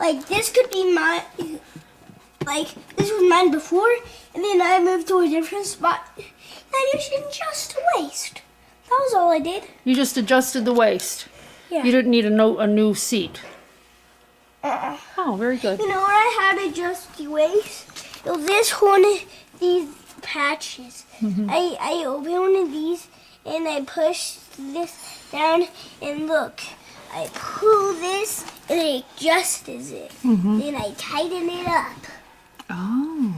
like this could be mine. Like this was mine before, and then I moved to a different spot. I just adjusted the waist. That was all I did. You just adjusted the waist. Yeah. You didn't need a new seat. Uh-uh. Oh, very good. You know what I had to adjust the waist? It was this one, these patches. I opened one of these and I pushed this down and look, I pull this and it adjusts it. Then I tighten it up. Oh.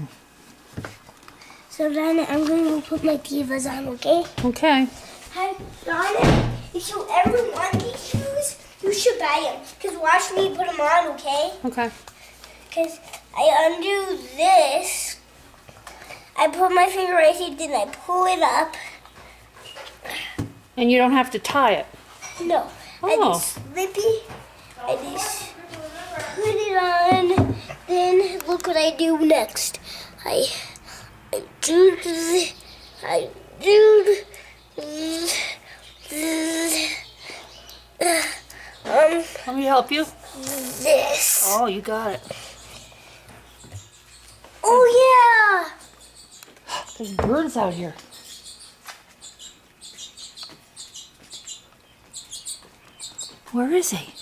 So then I'm going to put my Tevas on, okay? Okay. Hi, Donna, if you ever want these shoes, you should buy them. Because watch me put them on, okay? Okay. Because I undo this. I put my finger right here, then I pull it up. And you don't have to tie it. No. I Oh. just slippy. I just put it on. Then look what I do next. I do this. I do Let me help you. this. Oh, you got it. Oh yeah. There's birds out here. Where is he?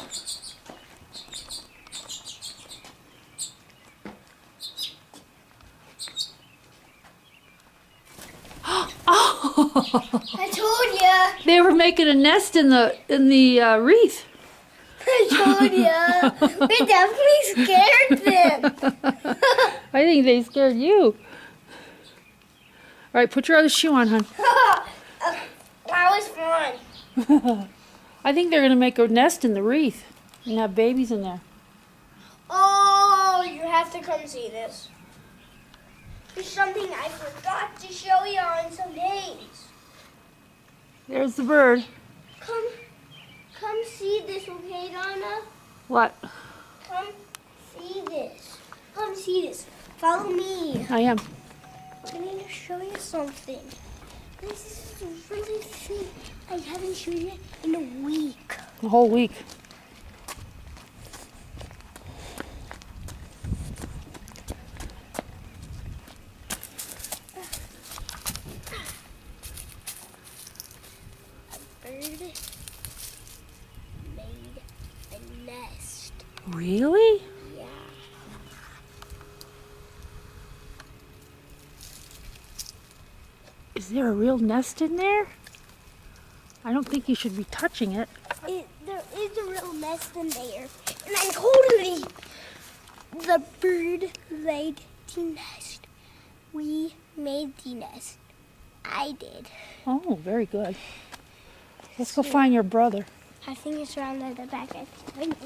Oh! I told ya. They were making a nest in the wreath. I told ya. We definitely scared them. I think they scared you. All right, put your other shoe on, hon. That was fun. I think they're gonna make a nest in the wreath and have babies in there. Oh, you have to come see this. There's something I forgot to show you on some days. There's the bird. Come see this, okay, Donna? What? Come see this. Come see this. Follow me. I am. I need to show you something. This is a really thing I haven't shown you in a week. The whole week. A bird made a nest. Really? Yeah. Is there a real nest in there? I don't think you should be touching it. There is a real nest in there. And I totally, the bird laid the nest. We made the nest. I did. Oh, very good. Let's go find your brother. I think it's around at the back. I think.